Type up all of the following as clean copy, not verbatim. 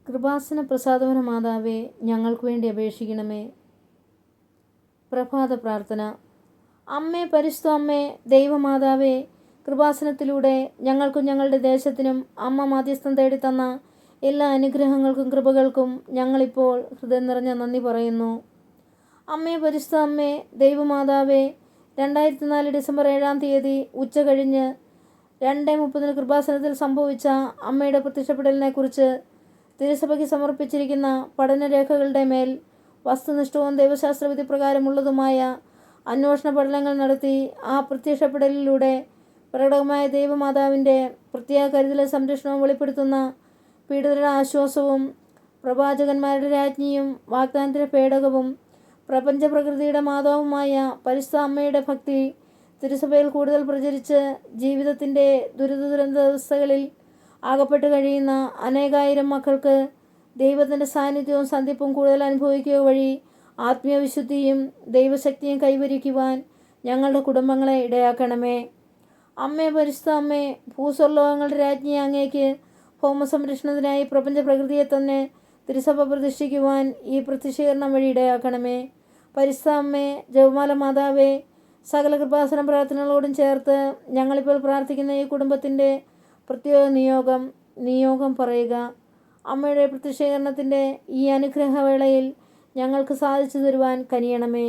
കൃപാസന പ്രസാദവന മാതാവേ, ഞങ്ങൾക്ക് വേണ്ടി അപേക്ഷിക്കണമേ. പ്രഭാത പ്രാർത്ഥന. അമ്മേ, പരിശുദ്ധ അമ്മേ, ദൈവമാതാവേ, കൃപാസനത്തിലൂടെ ഞങ്ങൾക്കും ഞങ്ങളുടെ ദേശത്തിനും അമ്മ മാധ്യസ്ഥം തേടിത്തന്ന എല്ലാ അനുഗ്രഹങ്ങൾക്കും കൃപകൾക്കും ഞങ്ങളിപ്പോൾ ഹൃദയം നിറഞ്ഞ നന്ദി പറയുന്നു. അമ്മേ, പരിശുദ്ധ അമ്മേ, ദൈവമാതാവേ, 2004 ഡിസംബർ 7-ാം തീയതി ഉച്ച കഴിഞ്ഞ് 2:30 കൃപാസനത്തിൽ സംഭവിച്ച അമ്മയുടെ പ്രത്യക്ഷപ്പെടലിനെക്കുറിച്ച് തിരുസഭയ്ക്ക് സമർപ്പിച്ചിരിക്കുന്ന പഠനരേഖകളുടെ മേൽ വസ്തുനിഷ്ഠവും ദൈവശാസ്ത്രവിധി പ്രകാരമുള്ളതുമായ അന്വേഷണ പഠനങ്ങൾ നടത്തി ആ പ്രത്യക്ഷപ്പെടലിലൂടെ പ്രകടമായ ദൈവമാതാവിൻ്റെ പ്രത്യേക കരുതലും സംരക്ഷണവും വെളിപ്പെടുത്തുന്ന പീഡിതരുടെ ആശ്വാസവും പ്രവാചകന്മാരുടെ രാജ്ഞിയും വാഗ്ദാനത്തിൻ്റെ പേടകവും പ്രപഞ്ചപ്രകൃതിയുടെ മാതാവുമായ പരിശുദ്ധ അമ്മയുടെ ഭക്തി തിരുസഭയിൽ കൂടുതൽ പ്രചരിച്ച് ജീവിതത്തിൻ്റെ ദുരിതാവസ്ഥകളിൽ അകപ്പെട്ട് കഴിയുന്ന അനേകായിരം മക്കൾക്ക് ദൈവത്തിൻ്റെ സാന്നിധ്യവും സന്ധിപ്പും കൂടുതൽ അനുഭവിക്കുക വഴി ആത്മീയ വിശുദ്ധിയും ദൈവശക്തിയും കൈവരിക്കുവാൻ ഞങ്ങളുടെ കുടുംബങ്ങളെ ഇടയാക്കണമേ. അമ്മേ, പരിശുദ്ധ അമ്മേ, ഭൂസ്വർലോകങ്ങളുടെ രാജ്ഞി, അങ്ങേക്ക് ഭൗമസംരക്ഷണത്തിനായി പ്രപഞ്ച പ്രകൃതിയെ തന്നെ തിരുസഭ പ്രതിഷ്ഠിക്കുവാൻ ഈ പ്രത്യക്ഷീകരണം വഴി ഇടയാക്കണമേ. പരിശുദ്ധ അമ്മേ, ജപമാല മാതാവേ, സകല കൃപാസന പ്രാർത്ഥനകളോടും ചേർത്ത് ഞങ്ങളിപ്പോൾ പ്രാർത്ഥിക്കുന്ന ഈ കുടുംബത്തിൻ്റെ പ്രത്യേക നിയോഗം പറയുക. അമ്മയുടെ പ്രത്യക്ഷീകരണത്തിൻ്റെ ഈ അനുഗ്രഹവേളയിൽ ഞങ്ങൾക്ക് സാധിച്ചു തരുവാൻ കനിയണമേ.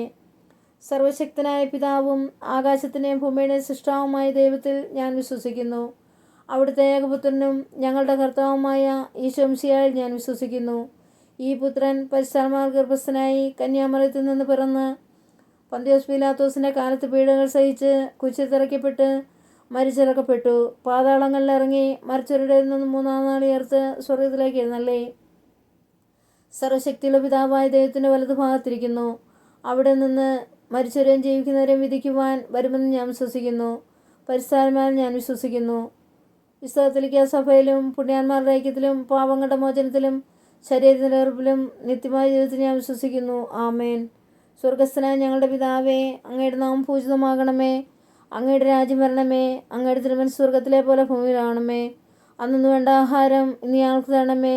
സർവശക്തനായ പിതാവും ആകാശത്തിൻ്റെയും ഭൂമിയുടെയും സൃഷ്ടാവുമായ ദൈവത്തിൽ ഞാൻ വിശ്വസിക്കുന്നു. അവിടുത്തെ ഏകപുത്രനും ഞങ്ങളുടെ കർത്താവുമായ ഈശോ മിശിഹായിൽ ഞാൻ വിശ്വസിക്കുന്നു. ഈ പുത്രൻ പരിശുദ്ധാത്മാവിനാൽ ഗർഭസ്ഥനായി കന്യാമറിയത്തിൽ നിന്ന് പിറന്ന് പന്തിയോസ് പീലാത്തോസിൻ്റെ കാലത്ത് പീഡകൾ സഹിച്ച് കുരിശിൽ തറയ്ക്കപ്പെട്ട് മരിച്ചിറക്കപ്പെട്ടു. പാതാളങ്ങളിൽ ഇറങ്ങി മരിച്ചവരുടെ നിന്ന് 3-ാം നാൾ ഉയർത്ത് സ്വർഗത്തിലേക്ക് എഴുന്നള്ളി സർവശക്തിയുള്ള പിതാവായ ദൈവത്തിൻ്റെ വലതുഭാഗത്തിരിക്കുന്നു. അവിടെ നിന്ന് മരിച്ചവരെയും ജീവിക്കുന്നവരെയും വിധിക്കുവാൻ വരുമെന്ന് ഞാൻ വിശ്വസിക്കുന്നു. പരിശുദ്ധാത്മാവിൽ ഞാൻ വിശ്വസിക്കുന്നു. വിശുദ്ധ കത്തോലിക്കാ സഭയിലും പുണ്യാന്മാരുടെ ഐക്യത്തിലും പാപങ്ങളുടെ മോചനത്തിലും ശരീരത്തിൻ്റെ ഉറപ്പിലും നിത്യമായ ജീവിതത്തിൽ ഞാൻ വിശ്വസിക്കുന്നു. ആമേൻ. സ്വർഗസ്ഥനായ ഞങ്ങളുടെ പിതാവേ, അങ്ങയുടെ നാമം പൂജിതമാകണമേ. അങ്ങയുടെ രാജ്യം വരണമേ. അങ്ങയുടെ തിരുമനസ്സ് സ്വർഗത്തിലെ പോലെ ഭൂമിയിലാണമേ. അന്നു വേണ്ട ആഹാരം ഇന്ന് ഞങ്ങൾക്ക് തരണമേ.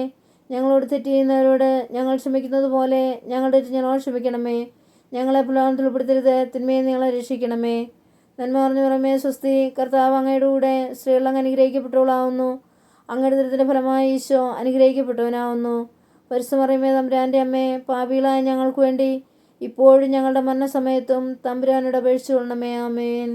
ഞങ്ങളോട് തെറ്റ് ചെയ്യുന്നവരോട് ഞങ്ങൾ ക്ഷമിക്കുന്നത് പോലെ ഞങ്ങളുടെ തെറ്റ് ഞങ്ങളോട് ക്ഷമിക്കണമേ. ഞങ്ങളെ പ്രലോഭനത്തിൽ ഉൾപ്പെടുത്തരുത്, തിന്മയെ ഞങ്ങളെ രക്ഷിക്കണമേ. നന്മ പറഞ്ഞു പുറമേ സ്വസ്തി, കർത്താവ് അങ്ങയുടെ കൂടെ സ്ത്രീകൾ അങ്ങ് അനുഗ്രഹിക്കപ്പെട്ടവളാവുന്നു. അങ്ങയുടെ ദുരിതത്തിൻ്റെ ഫലമായി ഈശോ അനുഗ്രഹിക്കപ്പെട്ടവനാവുന്നു. പരിശുദ്ധ മറിയമേ, തമ്പുരാൻ്റെ അമ്മേ, പാപികളായ ഞങ്ങൾക്ക് വേണ്ടി ഇപ്പോഴും ഞങ്ങളുടെ മരണസമയത്തും തമ്പുരാനോട് അപേക്ഷിച്ചു കൊള്ളണമേ. ആമേൻ.